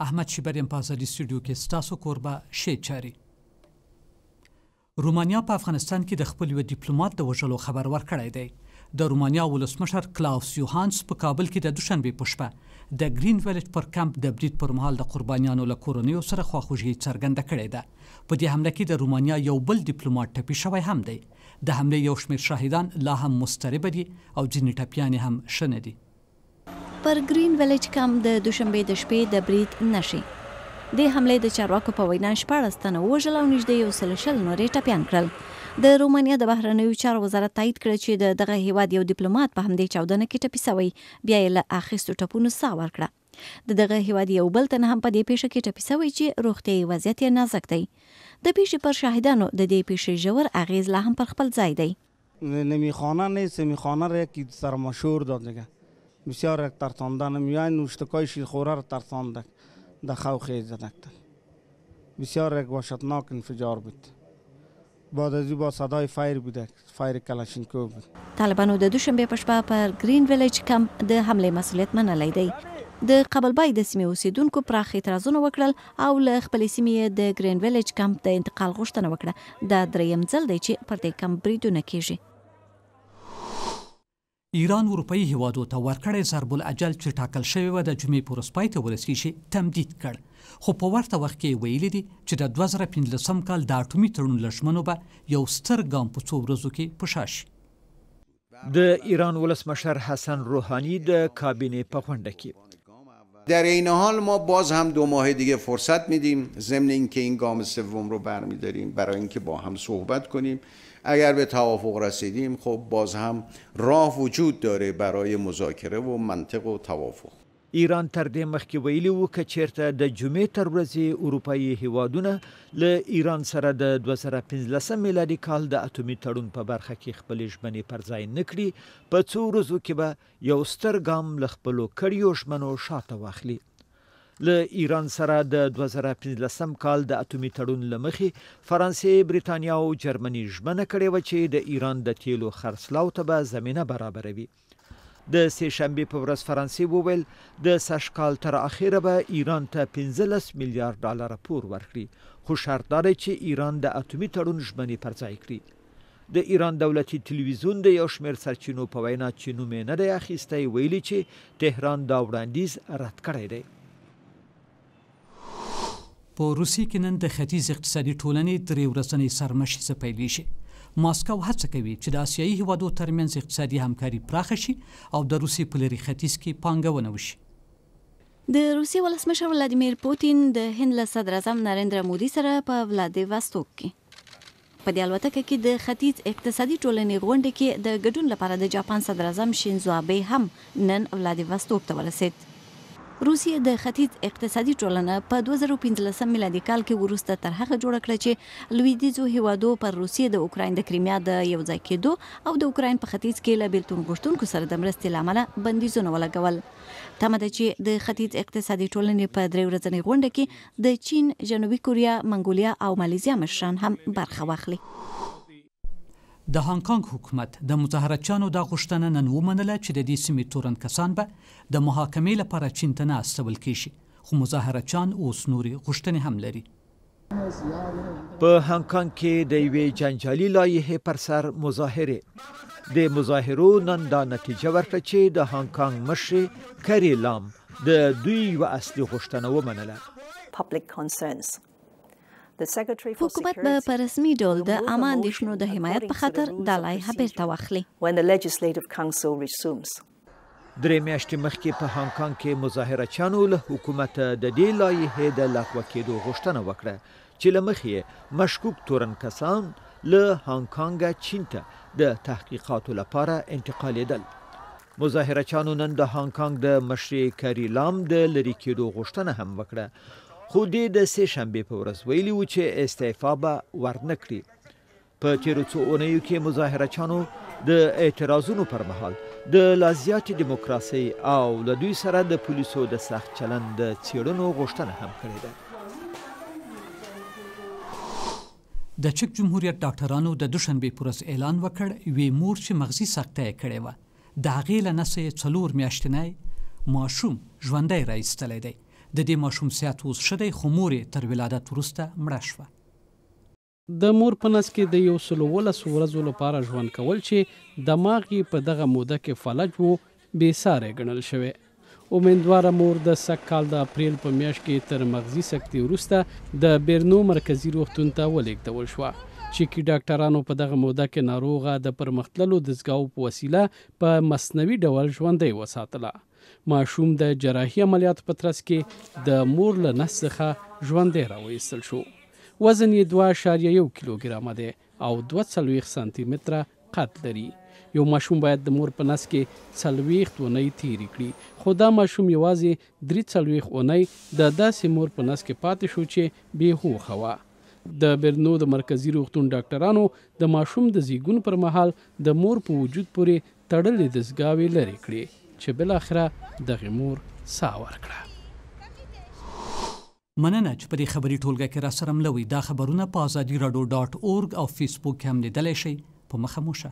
احمد شیبر یم په ازادي سټوډیو کې ستاسو کوربه شی چاري. رومانیا په افغانستان کې د خپل یو ډیپلوماټ د وژلو خبر ورکړی دی. د رومانیا ولسمشر کلاوس یوهانس په کابل کې د دوشنبې په شپه د ګرین ویلج پر کمپ د برید پر مهال د قربانیانو له کورنیو سره خواخوږي څرګنده کړې ده. په دې حمله کې د رومانیا یو بل ډیپلوماټ ټپي شوی هم دی. د حملې یو شمېر شاهدان لا هم مضطربه دي او ځینې ټپیانې هم ښه نه دي. پر ګرین ویلج کمپ د دوشنبې د شپې د برید نشي. د حملې د چارواکو په وینا 14 تنه وژل او نږدې 100 نورې ټپیان کړل. د رومانیا د بهرنیو چارو وزارت تایید کړ چې دغه هیواد یو ډیپلوماټ په همدې چاودنه کې ټپي شوی، بیا یې له اخیستو ټپونو ساه ورکړه. دغه هیواد یو بل تن هم په دې پیښه کې ټپي شوی چې روغتیایي وضعیت یې نازک دی. د پیښې پر شاهدانو د دې پیښې ژور اغیز لا هم پر خپل ځای دی. نمیخوانه نیست، میخوانه را که سرمشور داد دیگه بسیار ترساندن میان نوشتکای شیرخوره را ترساندک در خوف زدک بسیار یک وحشتناک انفجار بود. بعد از با صدای فایر بوده، فایر کلاشینکوف بود. طالبانو د دوشنبې په شپه پر ګرین ویلج کمپ د حملې مسؤلیت منلی دی. د قبلبای د سیمې اوسیدونکو پراخ اعتراضونه وکړل او له خپلې سیمې د ګرین ویلج کمپ د انتقال غوښتنه وکړه. دا دریم ځل دی چې پر دې کمپ بریدونه کیږي. ایران اروپایي هیوادو ته ورکړی ضرب الاجل چې ټاکل شوی و د جمعې په ورځ پای ته ورسیږي تمدید کړ، خو په ورته وخت کې ویلي دي چې د 2015 کال د اټومي تړون له ژمنو به یو ستر ګام په څو ورځو کې په شا شي. د ایران ولسمشر حسن روحانی د کابینه په غونډه کې در این حال ما باز هم 2 ماه دیگه فرصت میدیم ضمن اینکه این گام سوم رو برمیداریم برای اینکه با هم صحبت کنیم. اگر به توافق رسیدیم خب باز هم راه وجود داره برای مذاکره و منطق و توافق. ایران تر دې مخکې ویلي و که چیرته د جمعې تر ورځې اروپایي هیوادونه له ایران سره د 2015 میلادي کال د اټومي تړون په برخه کې خپلې ژمنې پر ځای نه کړي، په څو ورځو کې به یو ستر ګام له خپلو کړیو ژمنو شاته واخلي. له ایران سره د 2015 کال د اټومي تړون له مخې فرانسې، بریتانیا او جرمني ژمنه کړې وه چې د ایران د تیلو خرڅلاو ته به زمینه برابروي. د سې شنبې په ورځ فرانسې وویل د سږ کال تر اخره به ایران ته 15 میلیارډ ډالر پور ورکړي، خو شرط دا دی چې ایران د اټومي تړون ژمنې پر ځای کړي. د ایران دولتي تلویزیون د یو شمېر سرچینو په وینا چې نوم یې نه دی اخیستی ویلي چې تهران دا وړاندیز رد کړی دی. په روسیې کې نن د ختیځ اقتصادي ټولنې 3 ورځنۍ سرمشیزه پیلیږي. ماسکو هڅه کوي چې د آسیایي هیوادو ترمنځ اقتصادي همکاري پراخه شي او د روسیې په لرې ختیځ کې پانګونه وشي. د روسیې ولسمشر ولادیمیر پوتین د هند له صدر اعظم نریندرا مودي سره په ولادیواستوک کې په دې الوتکه کې د ختیځ اقتصادي ټولنې غونډې کې د ګډون لپاره د جاپان صدر اعظم شینزو آبه هم نن ولادیواستوک ته ورسید. روسیې د ختیځ اقتصادي ټولنه په 2015 میلادي کال کې وروسته تر هغه جوړه کړه چې لویدیځو هیوادو پر روسیې د اوکراین د کریمیا د یو ځای کېدو او د اوکراین په ختیځ کې له بیلتون غوښتونکو سره د مرستې له امله بندیزونه ولګول. تمه ده چې د ختیځ اقتصادي ټولنې په 3 ورځنۍ غونډه کې د چین، جنوبي کوریا، منګولیا او مالیزیا مشران هم برخه واخلي. د هانګ کانګ حکومت د مظاهرچیانو دا غوښتنه نن ومنله چې د دې سیمې تورن کسان به د محاکمې لپاره چین ته نه استول کیږي، خو مظاهرچیان اوس نورې غوښتنې هم لري. په هانګ کانګ کې د یوې جنجالي لایحې پر سر مظاهرې د مظاهرو نن دا نتیجه ورکړه چې د هانګ کانګ مشر کری لام د دوی یوه اصلي غوښتنه ومنله. حکومت به په رسمي ډول د عامه اندېښنو د حمایت په خاطر دا لایحه بیرته واخلي. 3 میاشتې مخکې په هانګ کانګ کې مظاهرچیانو له حکومت د دې لایحې د لغوه کېدو غوښتنه وکړه چې له مخې مشکوک تورن کسان له هانګ کانګ چین ته د تحقیقاتو لپاره انتقالېدل. مظاهرچیانو نن د هانګ کانګ د مشر کری لام د لرې کېدو غوښتنه هم وکړه، خو د سې شنبې په ورځ ویلي و چې استعفا به ورنه کړي. په تیرو څو اونیو کې مظاهرچیانو د اعتراضونو پر مهال د لا زیاتې دیموکراسۍ او له دوی سره د پولیسو د سخت چلند د څېړنو غوښتنه هم کړې ده. د چک جمهوریت ډاکټرانو د دوشنبې په ورځ اعلان وکړ یوې مور چې مغزي سقطه یې کړې وه د هغې له نسه یې 4 میاشتنی ماشوم ژوندی را ایستلی دی. د دې ماشوم صحت اوس ښه دی خو مور یې تر ولادت وروسته مړه شوه. د مور په نس کې د 119 ورځو لپاره ژوند کول چې دماغ یې په دغه موده کې فلج و بې ساری ګڼل شوی. امیندواره مور د سږ کال د اپریل په میاشت کې تر مغزي سکتې وروسته د بیرنو مرکزي روغتون ته ولېږدول شوه چې کې ډاکټرانو په دغه موده کې ناروغه د پرمختللو دستګاو په وسیله په مصنوعي ډول ژوندۍ وساتله. ماشوم د جراحي عملیاتو په ترڅ کې د مور له نس څخه ژوندۍ راوایستل شو. وزن یې 2.1 کیلوګرامه دی او 42 سانتي متره قد لري. یو ماشوم باید د مور په نس کې 40 اونۍ تیرې کړي خو دا ماشوم یوازې 43 اونۍ د داسې مور په نس کې پاتې شو چې بې هوښه وه. د بیرنو د مرکزي روغتون ډاکټرانو د ماشوم د زیږون پر مهال د مور په وجود پورې تړلې دستګاوې لرې کړې چې بالاخره دغه مور ساه ورکړه. مننه چې په دې خبري ټولګه کې را سره ملوي. دا خبرونه په ازادي راډیو .org او فیسبوک هم لیدلی شئ. په مخه مو شه.